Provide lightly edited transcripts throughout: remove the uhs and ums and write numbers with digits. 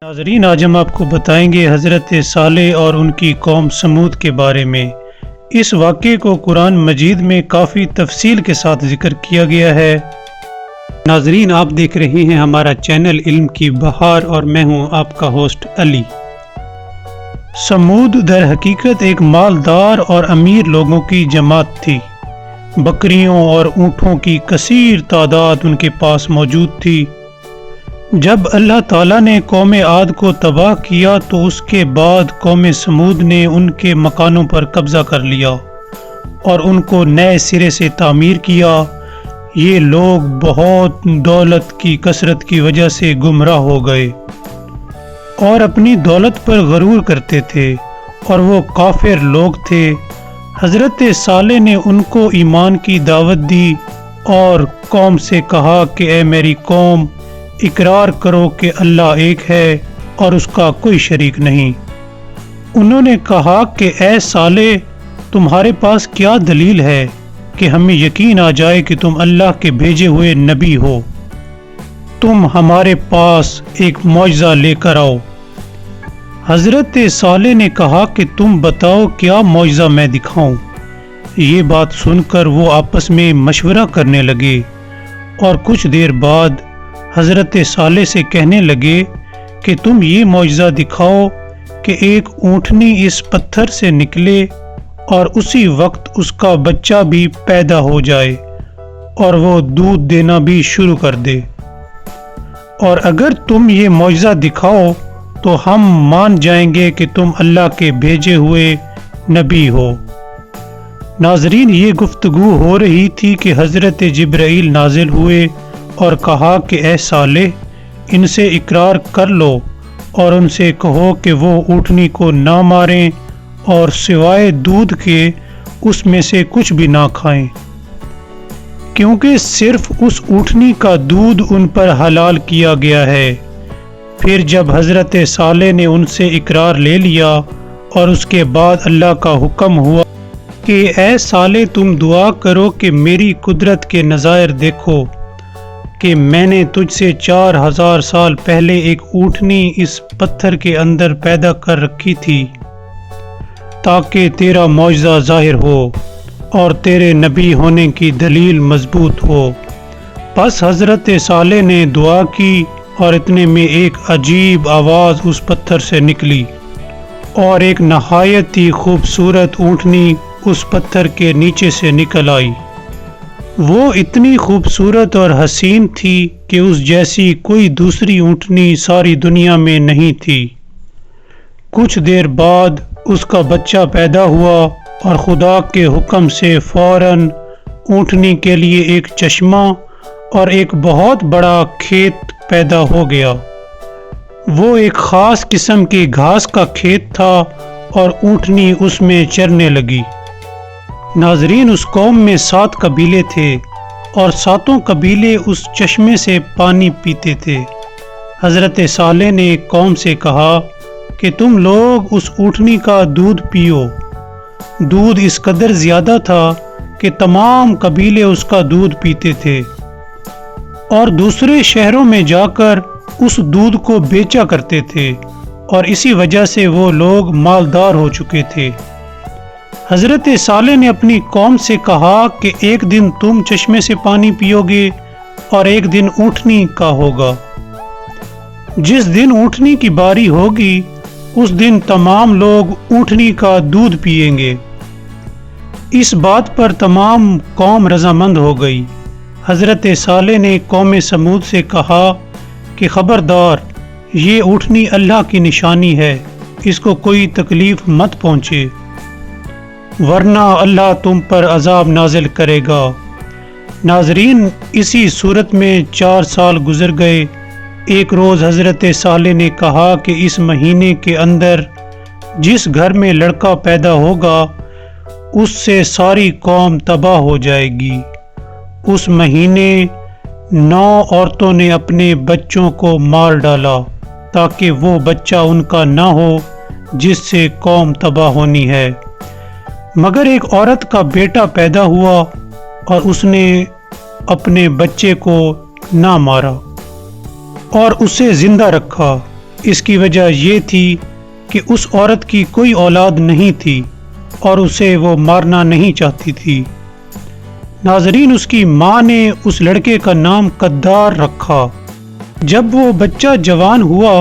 ناظرین، آج ہم آپ کو بتائیں گے حضرت صالح اور ان کی قوم سمود کے بارے میں۔ اس واقعے کو قرآن مجید میں کافی تفصیل کے ساتھ ذکر کیا گیا ہے۔ ناظرین، آپ دیکھ رہے ہیں ہمارا چینل علم کی بہار اور میں ہوں آپ کا ہوسٹ علی۔ سمود در حقیقت ایک مالدار اور امیر لوگوں کی جماعت تھی۔ بکریوں اور اونٹوں کی کثیر تعداد ان کے پاس موجود تھی۔ جب اللہ تعالیٰ نے قوم عاد کو تباہ کیا تو اس کے بعد قوم سمود نے ان کے مکانوں پر قبضہ کر لیا اور ان کو نئے سرے سے تعمیر کیا۔ یہ لوگ بہت دولت کی کثرت کی وجہ سے گمراہ ہو گئے اور اپنی دولت پر غرور کرتے تھے اور وہ کافر لوگ تھے۔ حضرت صالح نے ان کو ایمان کی دعوت دی اور قوم سے کہا کہ اے میری قوم، اقرار کرو کہ اللہ ایک ہے اور اس کا کوئی شریک نہیں۔ انہوں نے کہا کہ اے صالح، تمہارے پاس کیا دلیل ہے کہ ہمیں یقین آ جائے کہ تم اللہ کے بھیجے ہوئے نبی ہو؟ تم ہمارے پاس ایک معجزہ لے کر آؤ۔ حضرت صالح نے کہا کہ تم بتاؤ کیا معجزہ میں دکھاؤں؟ یہ بات سن کر وہ آپس میں مشورہ کرنے لگے اور کچھ دیر بعد حضرت صالح سے کہنے لگے کہ تم یہ معجزہ دکھاؤ کہ ایک اونٹنی اس پتھر سے نکلے اور اسی وقت اس کا بچہ بھی پیدا ہو جائے اور وہ دودھ دینا بھی شروع کر دے، اور اگر تم یہ معجزہ دکھاؤ تو ہم مان جائیں گے کہ تم اللہ کے بھیجے ہوئے نبی ہو۔ ناظرین، یہ گفتگو ہو رہی تھی کہ حضرت جبرائیل نازل ہوئے اور کہا کہ اے صالح، ان سے اقرار کر لو اور ان سے کہو کہ وہ اونٹنی کو نہ ماریں اور سوائے دودھ کے اس میں سے کچھ بھی نہ کھائیں، کیونکہ صرف اس اونٹنی کا دودھ ان پر حلال کیا گیا ہے۔ پھر جب حضرت صالح نے ان سے اقرار لے لیا اور اس کے بعد اللہ کا حکم ہوا کہ اے صالح، تم دعا کرو کہ میری قدرت کے نظائر دیکھو کہ میں نے تجھ سے 4000 سال پہلے ایک اونٹنی اس پتھر کے اندر پیدا کر رکھی تھی تاکہ تیرا معجزہ ظاہر ہو اور تیرے نبی ہونے کی دلیل مضبوط ہو۔ پس حضرت صالح نے دعا کی اور اتنے میں ایک عجیب آواز اس پتھر سے نکلی اور ایک نہایت ہی خوبصورت اونٹنی اس پتھر کے نیچے سے نکل آئی۔ وہ اتنی خوبصورت اور حسین تھی کہ اس جیسی کوئی دوسری اونٹنی ساری دنیا میں نہیں تھی۔ کچھ دیر بعد اس کا بچہ پیدا ہوا اور خدا کے حکم سے فوراً اونٹنی کے لیے ایک چشمہ اور ایک بہت بڑا کھیت پیدا ہو گیا۔ وہ ایک خاص قسم کی گھاس کا کھیت تھا اور اونٹنی اس میں چرنے لگی۔ ناظرین، اس قوم میں 7 قبیلے تھے اور 7 قبیلے اس چشمے سے پانی پیتے تھے۔ حضرت صالح نے قوم سے کہا کہ تم لوگ اس اونٹنی کا دودھ پیو۔ دودھ اس قدر زیادہ تھا کہ تمام قبیلے اس کا دودھ پیتے تھے اور دوسرے شہروں میں جا کر اس دودھ کو بیچا کرتے تھے، اور اسی وجہ سے وہ لوگ مالدار ہو چکے تھے۔ حضرت صالح نے اپنی قوم سے کہا کہ ایک دن تم چشمے سے پانی پیو گے اور ایک دن اونٹنی کا ہوگا۔ جس دن اونٹنی کی باری ہوگی اس دن تمام لوگ اونٹنی کا دودھ پئیں گے۔ اس بات پر تمام قوم رضامند ہو گئی۔ حضرت صالح نے قوم سمود سے کہا کہ خبردار، یہ اونٹنی اللہ کی نشانی ہے، اس کو کوئی تکلیف مت پہنچے ورنہ اللہ تم پر عذاب نازل کرے گا۔ ناظرین، اسی صورت میں 4 سال گزر گئے۔ ایک روز حضرت صالح نے کہا کہ اس مہینے کے اندر جس گھر میں لڑکا پیدا ہوگا اس سے ساری قوم تباہ ہو جائے گی۔ اس مہینے 9 عورتوں نے اپنے بچوں کو مار ڈالا تاکہ وہ بچہ ان کا نہ ہو جس سے قوم تباہ ہونی ہے، مگر ایک عورت کا بیٹا پیدا ہوا اور اس نے اپنے بچے کو نہ مارا اور اسے زندہ رکھا۔ اس کی وجہ یہ تھی کہ اس عورت کی کوئی اولاد نہیں تھی اور اسے وہ مارنا نہیں چاہتی تھی۔ ناظرین، اس کی ماں نے اس لڑکے کا نام قدار رکھا۔ جب وہ بچہ جوان ہوا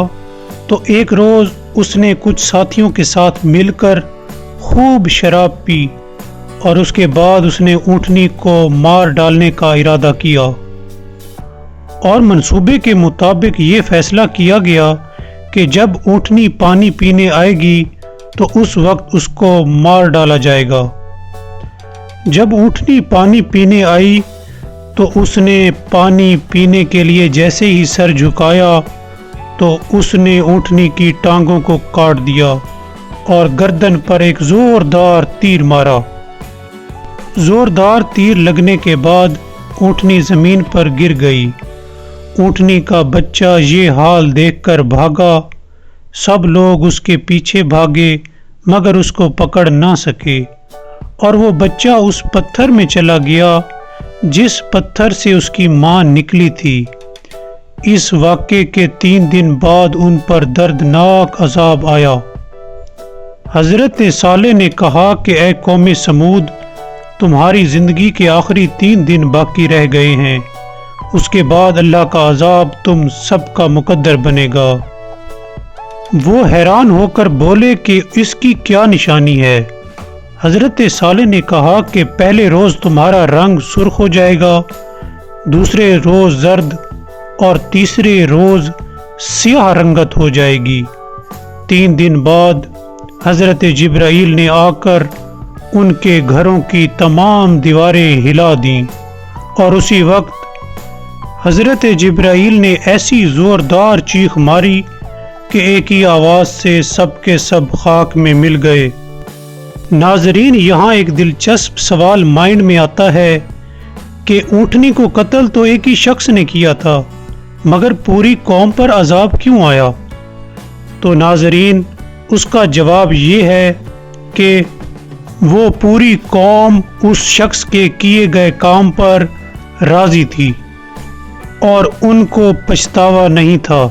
تو ایک روز اس نے کچھ ساتھیوں کے ساتھ مل کر خوب شراب پی اور اس کے بعد اس نے اونٹنی کو مار ڈالنے کا ارادہ کیا، اور منصوبے کے مطابق یہ فیصلہ کیا گیا کہ جب اونٹنی پانی پینے آئے گی تو اس وقت اس کو مار ڈالا جائے گا۔ جب اونٹنی پانی پینے آئی تو اس نے پانی پینے کے لیے جیسے ہی سر جھکایا تو اس نے اونٹنی کی ٹانگوں کو کاٹ دیا اور گردن پر ایک زوردار تیر مارا۔ زوردار تیر لگنے کے بعد اونٹنی زمین پر گر گئی۔ اونٹنی کا بچہ یہ حال دیکھ کر بھاگا۔ سب لوگ اس کے پیچھے بھاگے مگر اس کو پکڑ نہ سکے، اور وہ بچہ اس پتھر میں چلا گیا جس پتھر سے اس کی ماں نکلی تھی۔ اس واقعے کے 3 دن بعد ان پر دردناک عذاب آیا۔ حضرت صالح نے کہا کہ اے قوم سمود، تمہاری زندگی کے آخری 3 دن باقی رہ گئے ہیں، اس کے بعد اللہ کا عذاب تم سب کا مقدر بنے گا۔ وہ حیران ہو کر بولے کہ اس کی کیا نشانی ہے؟ حضرت صالح نے کہا کہ پہلے روز تمہارا رنگ سرخ ہو جائے گا، دوسرے روز زرد اور تیسرے روز سیاہ رنگت ہو جائے گی۔ 3 دن بعد حضرت جبرائیل نے آ کر ان کے گھروں کی تمام دیواریں ہلا دیں، اور اسی وقت حضرت جبرائیل نے ایسی زوردار چیخ ماری کہ ایک ہی آواز سے سب کے سب خاک میں مل گئے۔ ناظرین، یہاں ایک دلچسپ سوال مائنڈ میں آتا ہے کہ اونٹنی کو قتل تو ایک ہی شخص نے کیا تھا، مگر پوری قوم پر عذاب کیوں آیا؟ تو ناظرین، اس کا جواب یہ ہے کہ وہ پوری قوم اس شخص کے کیے گئے کام پر راضی تھی اور ان کو پچھتاوا نہیں تھا۔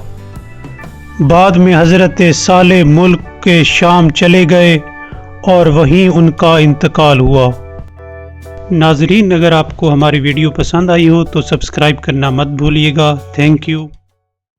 بعد میں حضرت صالح ملک کے شام چلے گئے اور وہیں ان کا انتقال ہوا۔ ناظرین، اگر آپ کو ہماری ویڈیو پسند آئی ہو تو سبسکرائب کرنا مت بھولیے گا۔ Thank you.